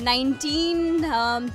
19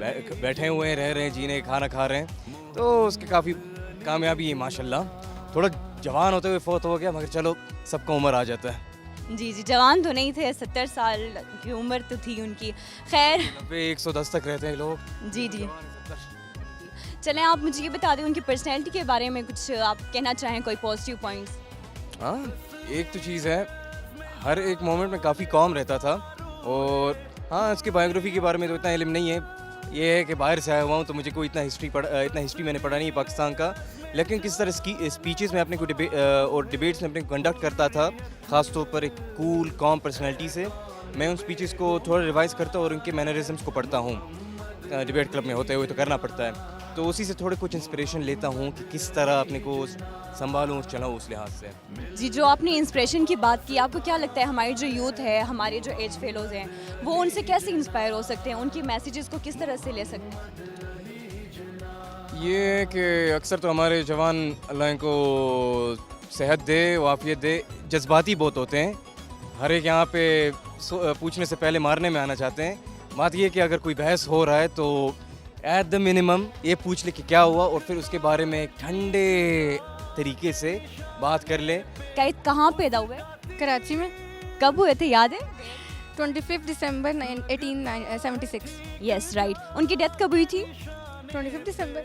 بیٹھے ہوئے ہیں, رہ رہے ہیں, جینے کھانا کھا رہے ہیں, تو اس کی کافی کامیابی ہے ماشاء اللہ. تھوڑا جوان ہوتے ہوئے فوت ہو گیا, مگر چلو سب کا عمر آ جاتا ہے. جی جی, جوان تو نہیں تھے, 70 سال کی عمر تو تھی ان کی. خیر 110 تک رہتے ہیں لوگ. جی جی, چلیں آپ مجھے یہ بتا دیں ان کی پرسنالٹی کے بارے میں کچھ آپ کہنا چاہیں, کوئی پازیٹیو پوائنٹس. ہاں, ایک تو چیز ہے, ہر ایک مومنٹ میں کافی کام رہتا تھا. اور ہاں, اس کے بایوگرافی کے بارے میں تو اتنا علم نہیں ہے. یہ ہے کہ باہر سے آیا ہوا ہوں تو مجھے کوئی اتنا ہسٹری میں نے پڑھا نہیں ہے پاکستان کا. لیکن کس طرح اسپیچز میں اپنے کو اور ڈبیٹس میں اپنے کنڈکٹ کرتا تھا, خاص طور پر ایک کول کام پرسنالٹی سے, میں ان اسپیچز کو تھوڑا ریوائز کرتا ہوں اور ان کے مینرزمس کو پڑھتا ہوں. ڈبیٹ کلب میں ہوتے ہوئے تو کرنا پڑتا ہے, تو اسی سے تھوڑے کچھ انسپریشن لیتا ہوں کہ کس طرح اپنے کو سنبھالوں, چلاؤں اس لحاظ سے. جی, جو آپ نے انسپریشن کی بات کی, آپ کو کیا لگتا ہے ہماری جو یوتھ ہے, ہمارے جو ایج فیلوز ہیں, وہ ان سے کیسے انسپائر ہو سکتے ہیں, ان کی میسیجز کو کس طرح سے لے سکتے ہیں؟ یہ کہ اکثر تو ہمارے جوان اللہ ان کو صحت دے, عافیت دے, جذباتی بہت ہوتے ہیں. ہر ایک یہاں پہ پوچھنے سے پہلے مارنے میں آنا چاہتے ہیں. بات یہ کہ اگر کوئی بحث ہو رہا ہے تو ایٹ دا منیمم یہ پوچھ لے کہ کیا ہوا, اور پھر اس کے بارے میں ایک ٹھنڈے طریقے سے بات کر لے. قید کہاں پیدا ہوئے؟ کراچی میں. کب ہوئے تھے, یاد ہے؟ 25 دسمبر 1876. Yes right. ان کی ڈیتھ کب ہوئی تھی؟ 25 دسمبر.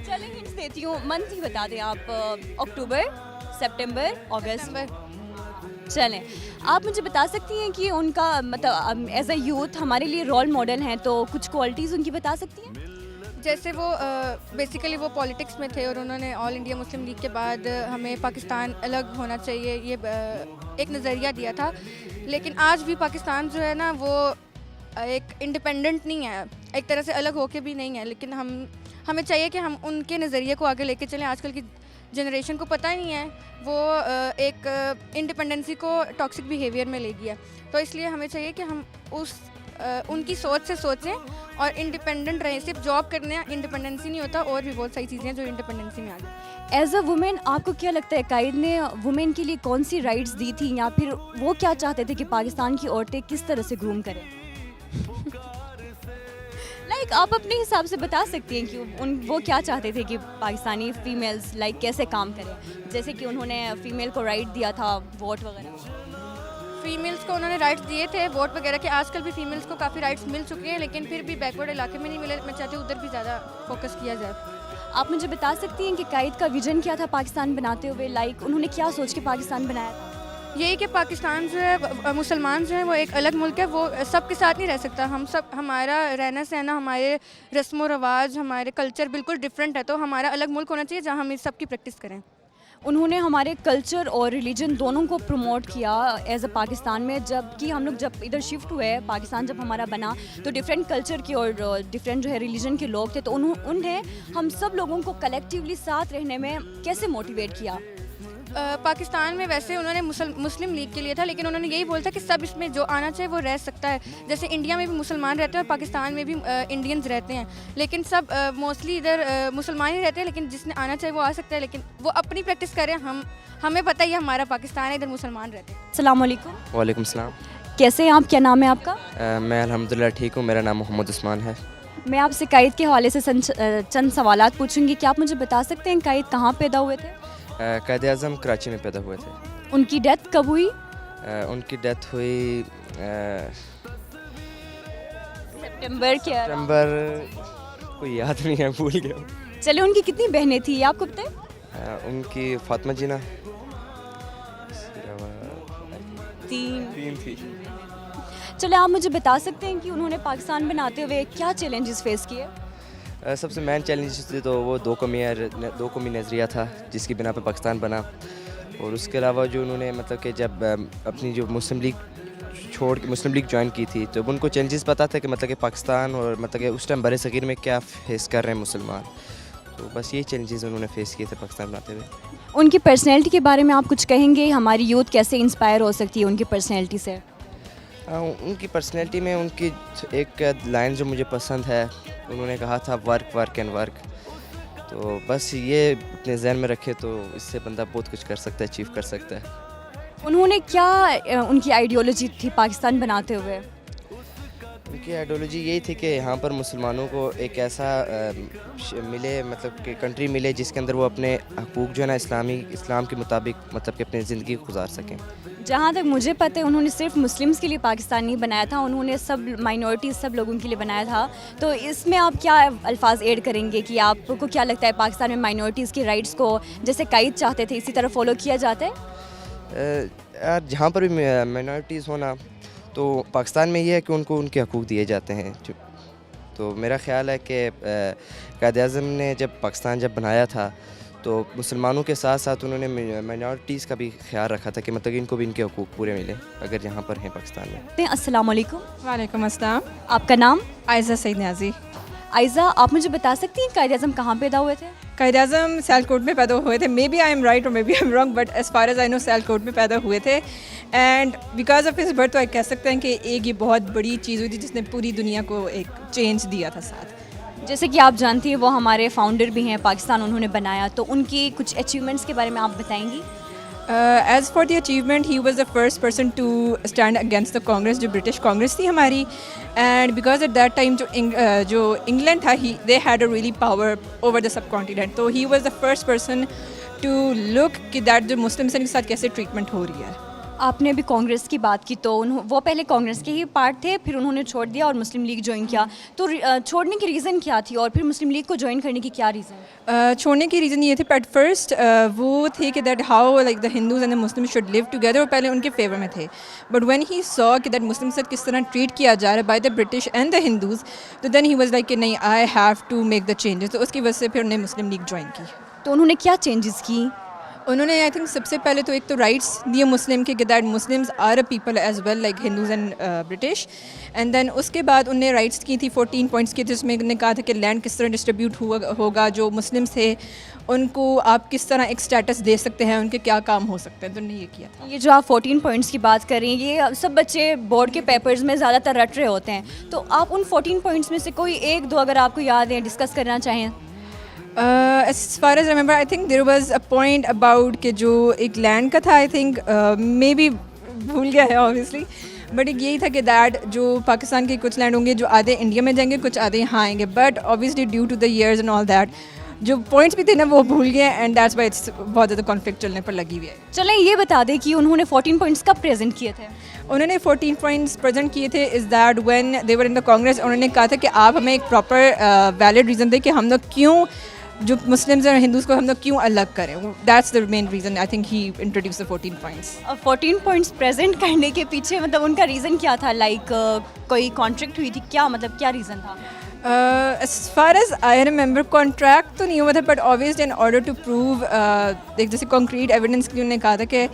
چلیں ہنٹس دیتی ہوں, منتھ ہی بتا دیں آپ. اکتوبر, سپٹمبر, اگست. چلیں, آپ مجھے بتا سکتی ہیں کہ ان کا مطلب ایز اے یوتھ ہمارے لیے رول ماڈل ہیں, تو کچھ کوالٹیز ان کی بتا سکتی ہیں؟ جیسے وہ بیسیکلی وہ پالیٹکس میں تھے, اور انہوں نے آل انڈیا مسلم لیگ کے بعد ہمیں پاکستان الگ ہونا چاہیے یہ ایک نظریہ دیا تھا. لیکن آج بھی پاکستان جو ہے نا, وہ ایک انڈیپینڈنٹ نہیں ہے, ایک طرح سے الگ ہو کے بھی نہیں ہے. لیکن ہمیں چاہیے کہ ہم ان کے نظریے کو آگے لے کے چلیں. آج کل کی جنریشن کو پتہ ہی نہیں ہے, وہ ایک انڈیپینڈنسی کو ٹاکسک بیہیویئر میں لے گیا. تو اس لیے ہمیں چاہیے کہ ہم ان کی سوچ سے سوچیں اور انڈیپینڈنٹ رہیں. صرف جاب کرنے انڈیپینڈنسی نہیں ہوتا, اور بھی بہت ساری چیزیں ہیں جو انڈیپینڈنسی میں آ گئی. ایز اے وومین آپ کو کیا لگتا ہے قائد نے وومین کے لیے کون سی رائٹس دی تھی, یا پھر وہ کیا چاہتے تھے کہ پاکستان کی عورتیں کس طرح سے گروم کریں؟ لائک آپ اپنے حساب سے بتا سکتی ہیں کہ وہ کیا چاہتے تھے کہ پاکستانی فیمیلز لائک کیسے کام کریں, جیسے کہ انہوں نے فیمیل کو رائٹ دیا تھا ووٹ وغیرہ. فیمیلس کو انہوں نے رائٹس دیے تھے ووٹ وغیرہ کے. آج کل بھی فیمیلس کو کافی رائٹس مل چکے ہیں, لیکن پھر بھی بیکورڈ علاقے میں نہیں ملے. میں چاہتی ہوں ادھر بھی زیادہ فوکس کیا جائے. آپ مجھے بتا سکتی ہیں کہ قائد کا ویژن کیا تھا پاکستان بناتے ہوئے, لائک انہوں نے کیا سوچ کے پاکستان بنایا تھا؟ یہی کہ پاکستان جو ہے, مسلمان جو ہیں وہ ایک الگ ملک ہے, وہ سب کے ساتھ نہیں رہ سکتا. ہم سب, ہمارا رہنا سہنا, ہمارے رسم و رواج, ہمارے کلچر بالکل ڈفرینٹ ہے. تو ہمارا الگ ملک ہونا چاہیے جہاں ہم اس سب کی پریکٹس کریں. انہوں نے ہمارے کلچر اور ریلیجن دونوں کو پروموٹ کیا ایز اے پاکستان میں. جب کہ ہم لوگ جب ادھر شفٹ ہوئے, پاکستان جب ہمارا بنا, تو ڈفرینٹ کلچر کے اور ڈفرینٹ جو ہے ریلیجن کے لوگ تھے, تو انہیں ہم سب لوگوں کو کلیکٹیولی ساتھ رہنے میں کیسے موٹیویٹ کیا؟ پاکستان میں ویسے انہوں نے مسلم لیگ کے لیے تھا, لیکن انہوں نے یہی بولا تھا کہ سب اس میں جو آنا چاہے وہ رہ سکتا ہے. جیسے انڈیا میں بھی مسلمان رہتے ہیں اور پاکستان میں بھی انڈینز رہتے ہیں, لیکن سب موسٹلی ادھر مسلمان ہی رہتے ہیں. لیکن جس نے آنا چاہے وہ آ سکتا ہے, لیکن وہ اپنی پریکٹس کریں. ہمیں پتہ ہی ہمارا پاکستان ہے, ادھر مسلمان رہتے ہیں. السلام علیکم. وعلیکم السلام. کیسے ہیں آپ, کیا نام ہے آپ کا؟ میں الحمدللہ ٹھیک ہوں. میرا نام محمد عثمان ہے. میں آپ سے قائد کے حوالے سے چند سوالات پوچھوں گی. کیا آپ مجھے بتا سکتے ہیں قائد کہاں پیدا ہوئے تھے؟ قائد اعظم کراچی میں پیدا ہوئے تھے. ان کی ڈیتھ کب ہوئی؟ ان کی ڈیتھ ہوئی سپٹمبر, کوئی یاد نہیں ہے, بھول گیا. چلے, ان کی کتنی بہنیں تھیں آپ کو پتہ ہے؟ ان کی فاطمہ جینا 3 تھی. چلے, آپ مجھے بتا سکتے ہیں کہ انہوں نے پاکستان بناتے ہوئے کیا چیلنجز فیس کیے؟ سب سے مین چیلنجز تھے تو وہ دو قومی نظریہ تھا جس کی بنا پہ پاکستان بنا. اور اس کے علاوہ جو انہوں نے مطلب کہ جب اپنی جو مسلم لیگ چھوڑ کے مسلم لیگ جوائن کی تھی, تو ان کو چیلنجز پتہ تھا کہ مطلب کہ پاکستان اور مطلب کہ اس ٹائم بر صغیر میں کیا فیس کر رہے ہیں مسلمان. تو بس یہی چیلنجز انہوں نے فیس کیے تھے پاکستان بناتے ہوئے. ان کی پرسنالٹی کے بارے میں آپ کچھ کہیں گے؟ ہماری یوتھ کیسے انسپائر ہو سکتی ہے ان کی پرسنالٹی سے؟ ان کی پرسنالٹی میں ان کی ایک لائن جو مجھے پسند ہے, انہوں نے کہا تھا ورک ورک اینڈ ورک. تو بس یہ اپنے ذہن میں رکھے تو اس سے بندہ بہت کچھ کر سکتا ہے, اچیو کر سکتا ہے. انہوں نے کیا ان کی آئیڈیالوجی تھی پاکستان بناتے ہوئے؟ ان کی آئیڈیالوجی یہی تھی کہ یہاں پر مسلمانوں کو ایک ایسا ملے مطلب کہ کنٹری ملے جس کے اندر وہ اپنے حقوق جو ہے نا اسلام کے مطابق مطلب کہ اپنی زندگی گزار سکیں. جہاں تک مجھے پتہ ہے انہوں نے صرف مسلمس کے لیے پاکستان نہیں بنایا تھا, انہوں نے سب مائنورٹیز سب لوگوں کے لیے بنایا تھا. تو اس میں آپ کیا الفاظ ایڈ کریں گے کہ آپ کو کیا لگتا ہے پاکستان میں مائنورٹیز کے رائٹس کو جیسے قائد چاہتے تھے اسی طرح فالو کیا جاتا ہے؟ جہاں پر بھی مائنورٹیز ہونا تو پاکستان میں یہ ہے کہ ان کو ان کے حقوق دیے جاتے ہیں. تو میرا خیال ہے کہ قائد اعظم نے جب پاکستان بنایا تھا تو مسلمانوں کے ساتھ ساتھ انہوں نے مائنورٹیز کا بھی خیال رکھا تھا کہ مطلب ان کو بھی ان کے حقوق پورے ملیں اگر یہاں پر ہیں پاکستان میں. السلام علیکم. وعلیکم السلام. آپ کا نام؟ عائزہ سعید نیازی. عائزہ, آپ مجھے بتا سکتی ہیں قائد اعظم کہاں پیدا ہوئے تھے؟ قائد اعظم سیالکوٹ میں پیدا ہوئے تھے. Maybe I am right اور maybe I am wrong, but as far as I know Sialkot میں پیدا ہوئے تھے. And because of his birth تو کہہ سکتے ہیں کہ ایک یہ بہت بڑی چیز ہوئی تھی جس نے پوری دنیا کو ایک چینج دیا تھا ساتھ. جیسے کہ آپ جانتی ہیں وہ ہمارے فاؤنڈر بھی ہیں, پاکستان انہوں نے بنایا, تو ان کی کچھ اچیومنٹس کے بارے میں آپ بتائیں گی؟ As for the achievement he was the first person to stand against the Congress, جو برٹش کانگریس تھی ہماری. And because at that time جو انگلینڈ تھا they had a really power over the subcontinent. تو he was the first person to look کہ that جو Muslims کے ساتھ کیسے ٹریٹمنٹ ہو رہی ہے. آپ نے ابھی کانگریس کی بات کی, تو وہ پہلے کانگریس کے ہی پارٹ تھے, پھر انہوں نے چھوڑ دیا اور مسلم لیگ جوائن کیا. تو چھوڑنے کی ریزن کیا تھی اور پھر مسلم لیگ کو جوائن کرنے کی کیا ریزن؟ چھوڑنے کی ریزن یہ تھی ایٹ فرسٹ وہ تھے کہ that how like the Hindus and the Muslim should live together, اور پہلے ان کے فیور میں تھے. بٹ وین ہی سو کہ دیٹ مسلم سے کس طرح ٹریٹ کیا جا رہا ہے by the British and the Hindus, تو دین ہی واز لائک کہ نہیں I have to make the changes. تو اس کی وجہ سے پھر انہیں مسلم لیگ جوائن کی. تو انہوں نے کیا چینجز کی؟ انہوں نے آئی تھنک سب سے پہلے تو ایک تو رائٹس دیے مسلم کے, کہ that Muslims are a people as well like Hindus and British. And then اس کے بعد انہوں نے رائٹس کی تھی 14 پوائنٹس کی, جس میں انہوں نے کہا تھا کہ لینڈ کس طرح ڈسٹریبیوٹ ہوگا, جو مسلمس تھے ان کو آپ کس طرح ایک اسٹیٹس دے سکتے ہیں, ان کے کیا کام ہو سکتے ہیں. تو انہوں نے یہ کیا تھا. یہ جو آپ 14 پوائنٹس کی بات کر رہی ہیں یہ سب بچے بورڈ کے پیپرز میں زیادہ تر رٹ رہے ہوتے ہیں, تو آپ ان 14 پوائنٹس میں سے کوئی ایک دو اگر آپ کو یاد ہے ڈسکس کرنا چاہیں؟ As far as remember I think there was a point about کہ جو ایک لینڈ کا تھا, آئی تھنک مے بی بھول گیا ہے آبویسلی, بٹ ایک یہی تھا کہ دیٹ جو پاکستان کے کچھ لینڈ ہوں گے جو آدھے انڈیا میں جائیں گے, کچھ آدھے یہاں آئیں گے. But obviously due to the years and all that جو پوائنٹس بھی تھے نا وہ بھول گئے, اینڈ دیٹس وائی اٹس بہت زیادہ کانفلکٹ چلنے پر لگی ہوئی ہے. چلیں یہ بتا دیں کہ انہوں نے 14 پوائنٹس کب پریزنٹ کیے تھے؟ انہوں نے 14 پوائنٹس پریزنٹ کیے تھے از دیٹ وین دے ور ان دا کانگریس. انہوں نے کہا تھا کہ آپ ہمیں ایک پراپر ویلڈ ریزن دیں کہ ہم لوگ کیوں جو مسلمز اور ہندوز کو ہم لوگ کیوں الگ کریں. That's the main reason I think he introduce the 14 points. 14 points present کرنے کے پیچھے مطلب ان کا ریزن کیا تھا؟ لائک کوئی کانٹریکٹ ہوئی تھی کیا, مطلب کیا ریزن تھا؟ As far as I remember contract تو نہیں ہوا تھا, but obviously in order to prove ایک جیسے کنکریٹ ایویڈنس کے لیے انہوں نے کہا تھا کہ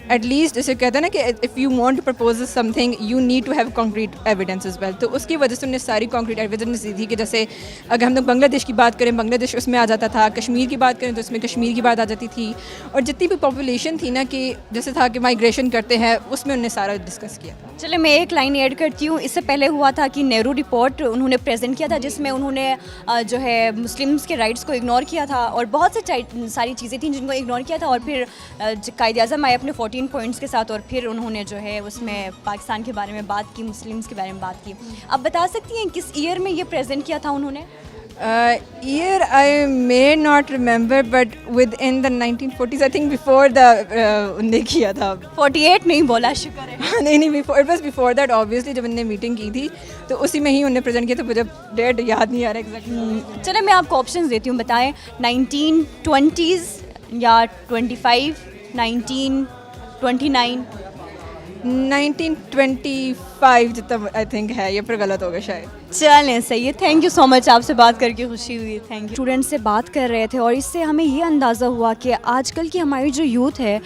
ایٹ لیسٹ جیسے کہتے ہیں نا کہ if you want to propose something you need to have concrete evidence as well. تو اس کی وجہ سے انہوں نے ساری کنکریٹ ایویڈنس دی تھی کہ جیسے اگر ہم لوگ بنگلہ دیش کی بات کریں بنگلہ دیش اس میں آ جاتا تھا, کشمیر کی بات کریں تو اس میں کشمیر کی بات آ جاتی تھی, اور جتنی بھی پاپولیشن تھی نا کہ جیسے تھا کہ مائگریشن کرتے ہیں اس میں انہوں نے سارا ڈسکس کیا تھا. چلے میں ایک لائن ایڈ کرتی ہوں. اس سے پہلے ہوا تھا کہ نہرو رپورٹ انہوں نے پریزنٹ کیا تھا جس میں انہوں نے جو ہے مسلمس کے رائٹس کو اگنور کیا تھا, اور بہت سے ساری چیزیں تھیں جن کو اگنور کیا تھا, اور پھر قائد اعظم آئے اپنے 14 پوائنٹس کے ساتھ, اور پھر انہوں نے جو ہے اس میں پاکستان کے بارے میں بات کی, مسلمس کے بارے میں بات کی. آپ بتا سکتی ہیں کس ایئر میں یہ پریزنٹ کیا تھا انہوں نے؟ Year I may not remember, but with in the 1940s I think before the انہوں نے کیا تھا. 48 نہیں بولا, شکر ہے. نہیں before, it was before that obviously جب انہوں نے میٹنگ کی تھی تو اسی میں ہی انہوں نے پریزنٹ کیا تھا. مجھے ڈیٹ یاد نہیں آ رہا ایگزیکٹلی. چلے میں آپ کو آپشنز دیتی ہوں, بتائیں 1920s یا 25, 1929. 1925 جتنا آئی تھنک ہے, یہ پر غلط ہوگا شاید. چلیں صحیح ہے, تھینک یو سو مچ, آپ سے بات کر کے خوشی ہوئی, تھینک یو. اسٹوڈنٹ سے بات کر رہے تھے اور اس سے ہمیں یہ اندازہ ہوا کہ آج کل کی ہماری جو یوتھ ہے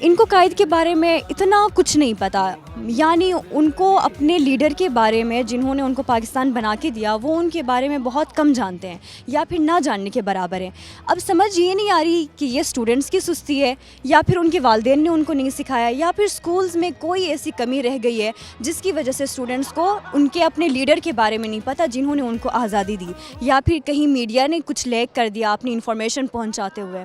ان کو قائد کے بارے میں اتنا کچھ نہیں پتہ, یعنی ان کو اپنے لیڈر کے بارے میں جنہوں نے ان کو پاکستان بنا کے دیا وہ ان کے بارے میں بہت کم جانتے ہیں یا پھر نہ جاننے کے برابر ہیں. اب سمجھ یہ نہیں آ رہی کہ یہ اسٹوڈنٹس کی سستی ہے یا پھر ان کے والدین نے ان کو نہیں سکھایا یا پھر اسکولز میں کوئی ایسی کمی رہ گئی ہے جس کی وجہ سے اسٹوڈنٹس کو ان کے اپنے لیڈر کے بارے میں نہیں پتہ جنہوں نے ان کو آزادی دی, یا پھر کہیں میڈیا نے کچھ لیک کر دیا اپنی انفارمیشن پہنچاتے ہوئے.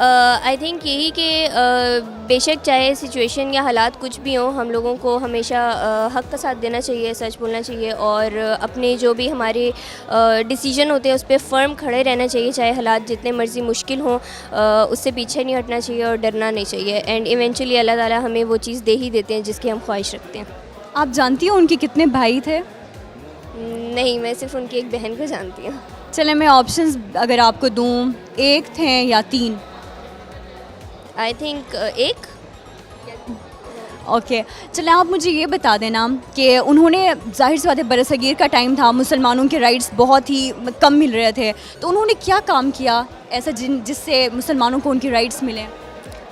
آئی تھنک یہی کہ بے شک چاہے سچویشن یا حالات کچھ بھی ہوں، ہم لوگوں کو ہمیشہ حق کا ساتھ دینا چاہیے، سچ بولنا چاہیے، اور اپنے جو بھی ہمارے ڈیسیجن ہوتے ہیں اس پہ فرم کھڑے رہنا چاہیے، چاہے حالات جتنے مرضی مشکل ہوں، اس سے پیچھے نہیں ہٹنا چاہیے اور ڈرنا نہیں چاہیے، اینڈ ایونچولی اللہ تعالیٰ ہمیں وہ چیز دے ہی دیتے ہیں جس کی ہم خواہش رکھتے ہیں۔ آپ جانتی ہو ان کے کتنے بھائی تھے؟ نہیں، میں صرف ان کی ایک بہن کو جانتی ہوں۔ چلیں میں آپشنز اگر آپ کو دوں، ایک تھے یا 3؟ آئی تھنک ایک۔ اوکے، چلیں آپ مجھے یہ بتا دینا کہ انہوں نے، ظاہر سی بات ہے برصغیر کا ٹائم تھا، مسلمانوں کے رائٹس بہت ہی کم مل رہے تھے، تو انہوں نے کیا کام کیا ایسا جس سے مسلمانوں کو ان کی رائٹس ملیں؟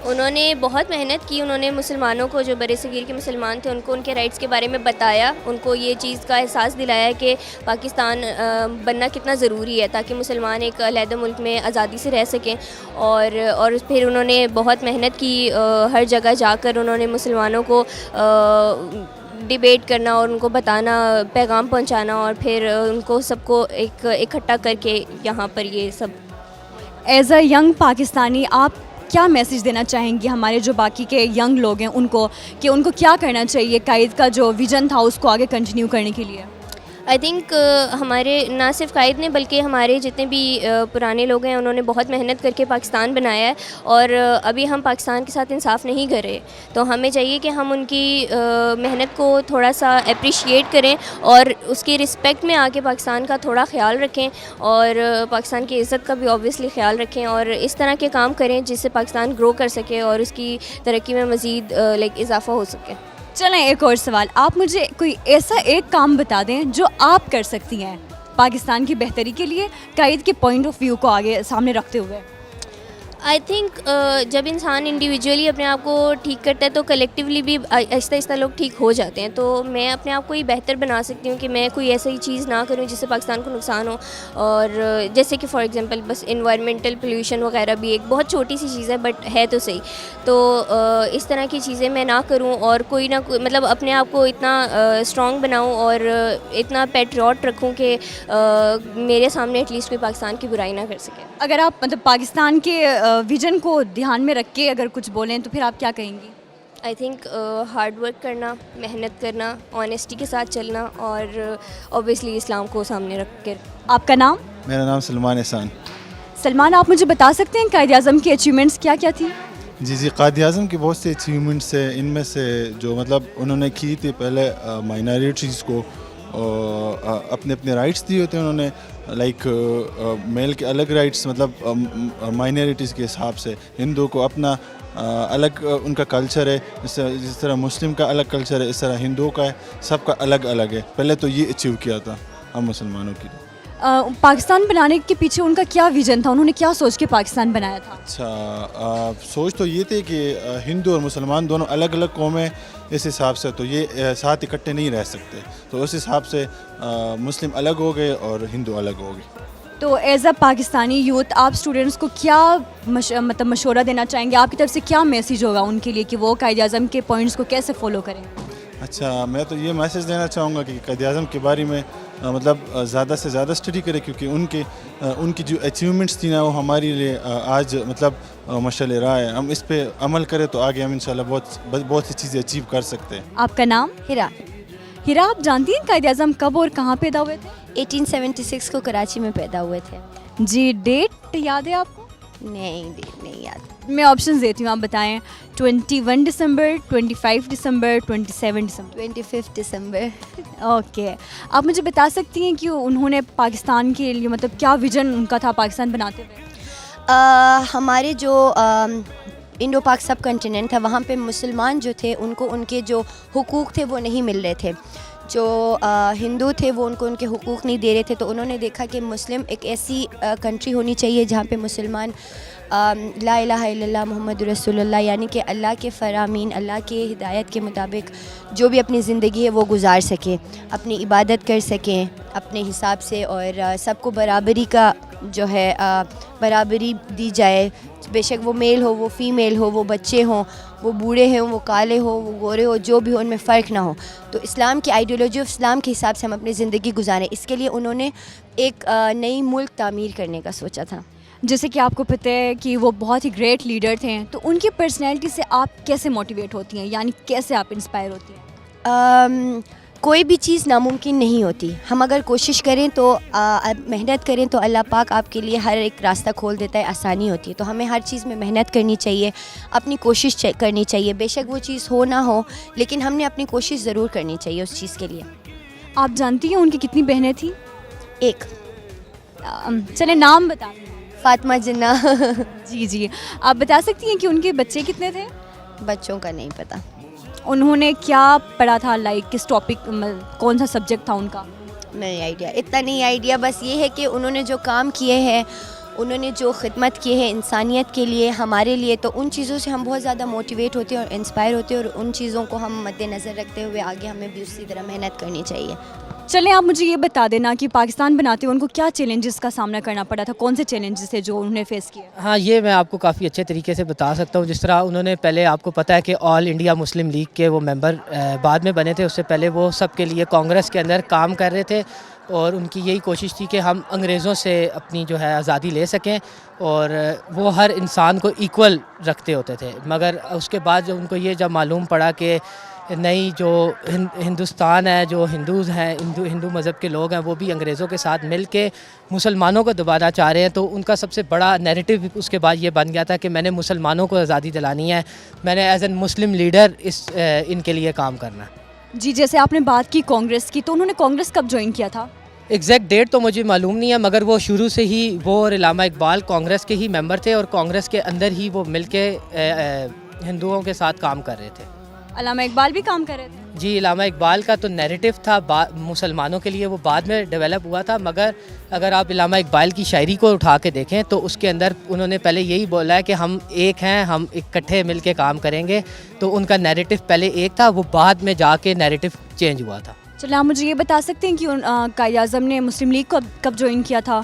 انہوں نے بہت محنت کی، انہوں نے مسلمانوں کو، جو برصغیر کے مسلمان تھے، ان کو ان کے رائٹس کے بارے میں بتایا، ان کو یہ چیز کا احساس دلایا کہ پاکستان بننا کتنا ضروری ہے تاکہ مسلمان ایک علیحدہ ملک میں آزادی سے رہ سکیں، اور پھر انہوں نے بہت محنت کی، ہر جگہ جا کر انہوں نے مسلمانوں کو ڈیبیٹ کرنا اور ان کو بتانا، پیغام پہنچانا، اور پھر ان کو سب کو ایک اکٹھا کر کے یہاں پر یہ سب۔ ایز اے ینگ پاکستانی آپ کیا میسیج دینا چاہیں گی ہمارے جو باقی کے ینگ لوگ ہیں ان کو، کہ ان کو کیا کرنا چاہیے قائد کا جو ویژن تھا اس کو آگے کنٹینیو کرنے کے لیے؟ آئی تھنک ہمارے نہ صرف قائد نے بلکہ ہمارے جتنے بھی پرانے لوگ ہیں انہوں نے بہت محنت کر کے پاکستان بنایا ہے، اور ابھی ہم پاکستان کے ساتھ انصاف نہیں کر رہے، تو ہمیں چاہیے کہ ہم ان کی محنت کو تھوڑا سا اپریشیٹ کریں اور اس کی رسپیکٹ میں آ کے پاکستان کا تھوڑا خیال رکھیں، اور پاکستان کی عزت کا بھی اوبویسلی خیال رکھیں، اور اس طرح کے کام کریں جس سے پاکستان گرو کر سکے اور اس کی ترقی میں مزید اضافہ ہو سکے۔ چلیں ایک اور سوال، آپ مجھے کوئی ایسا ایک کام بتا دیں جو آپ کر سکتی ہیں پاکستان کی بہتری کے لیے، قائد کے پوائنٹ آف ویو کو آگے سامنے رکھتے ہوئے۔ آئی تھنک جب انسان انڈیویجولی اپنے آپ کو ٹھیک کرتا ہے تو کلیکٹیولی بھی آہستہ آہستہ لوگ ٹھیک ہو جاتے ہیں، تو میں اپنے آپ کو یہ بہتر بنا سکتی ہوں کہ میں کوئی ایسی چیز نہ کروں جس سے پاکستان کو نقصان ہو، اور جیسے کہ فار ایگزامپل بس انوائرمنٹل پولیوشن وغیرہ بھی ایک بہت چھوٹی سی چیز ہے بٹ ہے تو صحیح، تو اس طرح کی چیزیں میں نہ کروں، اور کوئی نہ کوئی مطلب اپنے آپ کو اتنا اسٹرانگ بناؤں اور اتنا پیٹریوٹ رکھوں کہ میرے سامنے ایٹ لیسٹ کوئی پاکستان کی برائی نہ کر سکے۔ اگر آپ مطلب پاکستان کے ویژن کو دھیان میں رکھ کے اگر کچھ بولیں تو پھر آپ کیا کہیں گی؟ آئی تھنک ہارڈ ورک کرنا، محنت کرنا، آنیسٹی کے ساتھ چلنا، اور اوبیسلی اسلام کو سامنے رکھ کر۔ آپ کا نام؟ میرا نام سلمان احسان۔ سلمان، آپ مجھے بتا سکتے ہیں قائد اعظم کی اچیومنٹس کیا کیا تھی؟ جی قائد اعظم کی بہت سی اچیومنٹس ہیں، ان میں سے جو مطلب انہوں نے کی تھی، پہلے مائنارٹیز کو اپنے اپنے رائٹس دیے ہوتے ہیں انہوں نے، لائک میل کے الگ رائٹس، مطلب مائنارٹیز کے حساب سے ہندو کو اپنا الگ ان کا کلچر ہے، جس طرح مسلم کا الگ کلچر ہے اس طرح ہندوؤں کا ہے، سب کا الگ الگ ہے۔ پہلے تو یہ اچیو کیا تھا ہم مسلمانوں کے لیے۔ پاکستان بنانے کے پیچھے ان کا کیا ویژن تھا؟ انہوں نے کیا سوچ کے پاکستان بنایا تھا؟ اچھا، سوچ تو یہ تھی کہ ہندو اور مسلمان دونوں الگ الگ قومیں، اس حساب سے تو یہ ساتھ اکٹھے نہیں رہ سکتے، تو اس حساب سے مسلم الگ ہو گئے اور ہندو الگ ہو گئے۔ تو ایز اے پاکستانی یوتھ آپ اسٹوڈنٹس کو کیا مطلب مشورہ دینا چاہیں گے؟ آپ کی طرف سے کیا میسیج ہوگا ان کے لیے کہ وہ قائد اعظم کے پوائنٹس کو کیسے فالو کریں؟ اچھا، میں تو یہ میسیج دینا چاہوں گا کہ قائد اعظم کے بارے میں مطلب زیادہ سے زیادہ اسٹڈی کرے، کیونکہ ان کی جو اچیومنٹس تھیں نا وہ ہمارے لیے آج مطلب مشعل راہ ہے، ہم اس پہ عمل کریں تو آگے ہم انشاءاللہ بہت سی چیزیں اچیو کر سکتے ہیں۔ آپ کا نام؟ ہیرا۔ ہیرا، آپ جانتی ہیں قائد اعظم کب اور کہاں پیدا ہوئے تھے؟ 1876 کو کراچی میں پیدا ہوئے تھے۔ جی، ڈیٹ یاد ہے آپ کو؟ نہیں، ڈیٹ نہیں یاد۔ میں آپشنز دیتی ہوں، آپ بتائیں۔ 21 دسمبر، 25 دسمبر، 27 دسمبر۔ 25 دسمبر۔ اوکے، آپ مجھے بتا سکتی ہیں کہ انہوں نے پاکستان کے لیے مطلب کیا ویژن ان کا تھا پاکستان بناتے ہوئے؟ ہمارے جو انڈو پاک سب کنٹیننٹ تھا وہاں پہ مسلمان جو تھے ان کو ان کے جو حقوق تھے وہ نہیں مل رہے تھے، جو ہندو تھے وہ ان کو ان کے حقوق نہیں دے رہے تھے، تو انہوں نے دیکھا کہ مسلم ایک ایسی کنٹری ہونی چاہیے جہاں پہ مسلمان لا الہ الا اللہ محمد رسول اللہ، یعنی کہ اللہ کے فرامین، اللہ کے ہدایت کے مطابق جو بھی اپنی زندگی ہے وہ گزار سکیں، اپنی عبادت کر سکیں اپنے حساب سے، اور سب کو برابری کا جو ہے برابری دی جائے، بے شک وہ میل ہو، وہ فیمیل ہو، وہ بچے ہوں، وہ بوڑھے ہوں، وہ کالے ہو، وہ گورے ہو، جو بھی ہو ان میں فرق نہ ہو۔ تو اسلام کی آئیڈیالوجی آف اسلام کے حساب سے ہم اپنی زندگی گزاریں، اس کے لیے انہوں نے ایک نئی ملک تعمیر کرنے کا سوچا تھا۔ جیسے کہ آپ کو پتہ ہے کہ وہ بہت ہی گریٹ لیڈر تھے, تو ان کی پرسنالٹی سے آپ کیسے موٹیویٹ ہوتی ہیں, یعنی کیسے آپ انسپائر ہوتی ہیں؟ کوئی بھی چیز ناممکن نہیں ہوتی. ہم اگر کوشش کریں تو محنت کریں تو اللہ پاک آپ کے لیے ہر ایک راستہ کھول دیتا ہے, آسانی ہوتی ہے. تو ہمیں ہر چیز میں محنت کرنی چاہیے, اپنی کوشش کرنی چاہیے. بے شک وہ چیز ہو نہ ہو, لیکن ہم نے اپنی کوشش ضرور کرنی چاہیے اس چیز کے لیے. آپ جانتی ہیں ان کی کتنی بہنیں تھیں؟ ایک چلے نام بتا دیں. فاطمہ جنہ. جی آپ بتا سکتی ہیں کہ ان کے بچے کتنے تھے؟ بچوں کا نہیں پتہ. انہوں نے کیا پڑھا تھا, لائک کس ٹاپک, کون سا سبجیکٹ تھا ان کا؟ نہیں آئیڈیا, اتنا نہیں آئیڈیا. بس یہ ہے کہ انہوں نے جو کام کیے ہیں, انہوں نے جو خدمت کی ہے انسانیت کے لیے, ہمارے لیے, تو ان چیزوں سے ہم بہت زیادہ موٹیویٹ ہوتے ہیں اور انسپائر ہوتے ہیں, اور ان چیزوں کو ہم مد نظر رکھتے ہوئے آگے ہمیں بھی اسی طرح محنت کرنی چاہیے. چلیں آپ مجھے یہ بتا دینا کہ پاکستان بناتے ہوئے ان کو کیا چیلنجز کا سامنا کرنا پڑا تھا, کون سے چیلنجز تھے جو انہوں نے فیس کیے؟ ہاں, یہ میں آپ کو کافی اچھے طریقے سے بتا سکتا ہوں. جس طرح انہوں نے پہلے, آپ کو پتہ ہے کہ آل انڈیا مسلم لیگ کے وہ ممبر بعد میں بنے تھے, اس سے پہلے وہ سب کے لیے کانگریس کے اندر کام کر رہے تھے, اور ان کی یہی کوشش تھی کہ ہم انگریزوں سے اپنی جو ہے آزادی لے سکیں, اور وہ ہر انسان کو ایکول رکھتے ہوتے تھے. مگر اس کے بعد جو ان کو یہ جب معلوم پڑا کہ نئی جو ہندوستان ہے, جو ہندوز ہیں, ہندو مذہب کے لوگ ہیں, وہ بھی انگریزوں کے ساتھ مل کے مسلمانوں کو دبانا چاہ رہے ہیں, تو ان کا سب سے بڑا نیریٹو اس کے بعد یہ بن گیا تھا کہ میں نے مسلمانوں کو آزادی دلانی ہے, میں نے as an Muslim leader in کے لیے کام کرنا ہے. جی, جیسے آپ نے بات کی کانگریس کی, تو انہوں نے کانگریس کب جوائن کیا تھا؟ ایگزیکٹ ڈیٹ تو مجھے معلوم نہیں ہے, مگر وہ شروع سے ہی, وہ اور علامہ اقبال کانگریس کے ہی ممبر تھے, اور کانگریس کے اندر ہی وہ مل کے ہندوؤں کے ساتھ کام کر رہے تھے. علامہ اقبال بھی کام کر رہے تھے؟ جی, علامہ اقبال کا تو نیریٹو تھا مسلمانوں کے لیے, وہ بعد میں ڈیولپ ہوا تھا. مگر اگر آپ علامہ اقبال کی شاعری کو اٹھا کے دیکھیں تو اس کے اندر انہوں نے پہلے یہی بولا ہے کہ ہم ایک ہیں, ہم اکٹھے مل کے کام کریں گے. تو ان کا نیریٹو پہلے ایک تھا, وہ بعد میں جا کے نیریٹو چینج ہوا تھا. چلیں آپ مجھے یہ بتا سکتے ہیں کہ قائد اعظم نے مسلم لیگ کو کب جوائن کیا تھا؟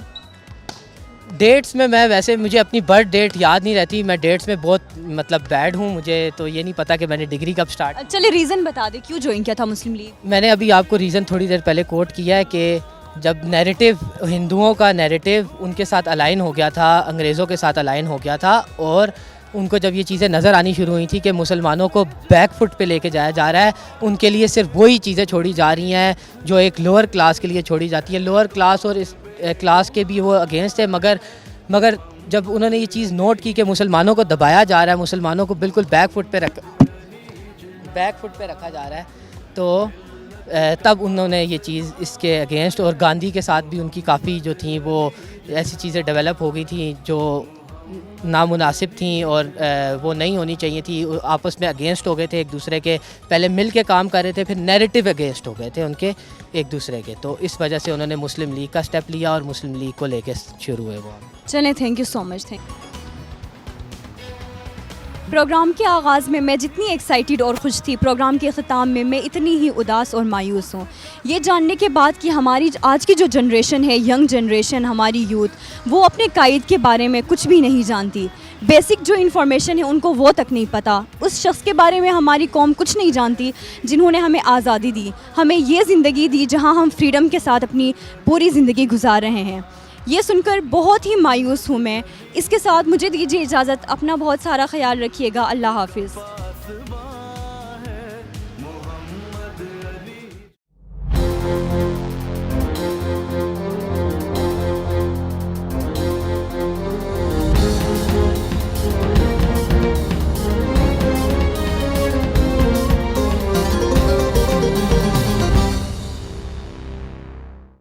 ڈیٹس میں ویسے مجھے اپنی برتھ ڈیٹ یاد نہیں رہتی, میں ڈیٹس میں بہت بیڈ ہوں, مجھے تو یہ نہیں پتہ کہ میں نے ڈگری کب سٹارٹ. چلے ریزن بتا دیں کیوں جوائن کیا تھا مسلم لیگ؟ میں نے ابھی آپ کو ریزن تھوڑی دیر پہلے کوٹ کیا ہے کہ جب نیریٹو, ہندوؤں کا نیریٹو ان کے ساتھ الائن ہو گیا تھا, انگریزوں کے ساتھ الائن ہو گیا تھا, اور ان کو جب یہ چیزیں نظر آنی شروع ہوئی تھی کہ مسلمانوں کو بیک فٹ پہ لے کے جایا جا رہا ہے, ان کے لیے صرف وہی چیزیں چھوڑی جا رہی ہیں جو ایک لوور کلاس کے لیے چھوڑی جاتی ہے. لوور کلاس اور اس کلاس کے بھی وہ اگینسٹ ہے, مگر جب انہوں نے یہ چیز نوٹ کی کہ مسلمانوں کو دبایا جا رہا ہے, مسلمانوں کو بالکل بیک فٹ پہ رکھا جا رہا ہے, تو تب انہوں نے یہ چیز اس کے اگینسٹ, اور گاندھی کے ساتھ بھی ان کی کافی جو تھیں وہ ایسی چیزیں ڈیولپ ہو گئی تھیں جو نامناسب تھیں اور وہ نہیں ہونی چاہیے تھی. آپس میں اگینسٹ ہو گئے تھے ایک دوسرے کے, پہلے مل کے کام کر رہے تھے, پھر نیریٹو اگینسٹ ہو گئے تھے ان کے ایک دوسرے کے. تو اس وجہ سے انہوں نے مسلم لیگ کا سٹیپ لیا, اور مسلم لیگ کو لے کے شروع ہوئے وہ. چلیں, thank you so much. Program کے آغاز میں میں جتنی ایکسائٹیڈ اور خوش تھی, پروگرام کے اختتام میں اتنی ہی اداس اور مایوس ہوں, یہ جاننے کے بعد کہ ہماری آج کی جو جنریشن ہے, ینگ جنریشن, ہماری یوتھ, وہ اپنے قائد کے بارے میں کچھ بھی نہیں جانتی. بیسک جو انفارمیشن ہے ان کو وہ تک نہیں پتہ. اس شخص کے بارے میں ہماری قوم کچھ نہیں جانتی جنہوں نے ہمیں آزادی دی, ہمیں یہ زندگی دی جہاں ہم فریڈم کے ساتھ اپنی پوری زندگی گزار رہے ہیں. یہ سن کر بہت ہی مایوس ہوں میں. اس کے ساتھ مجھے دیجیے اجازت, اپنا بہت سارا خیال رکھیے گا. اللہ حافظ.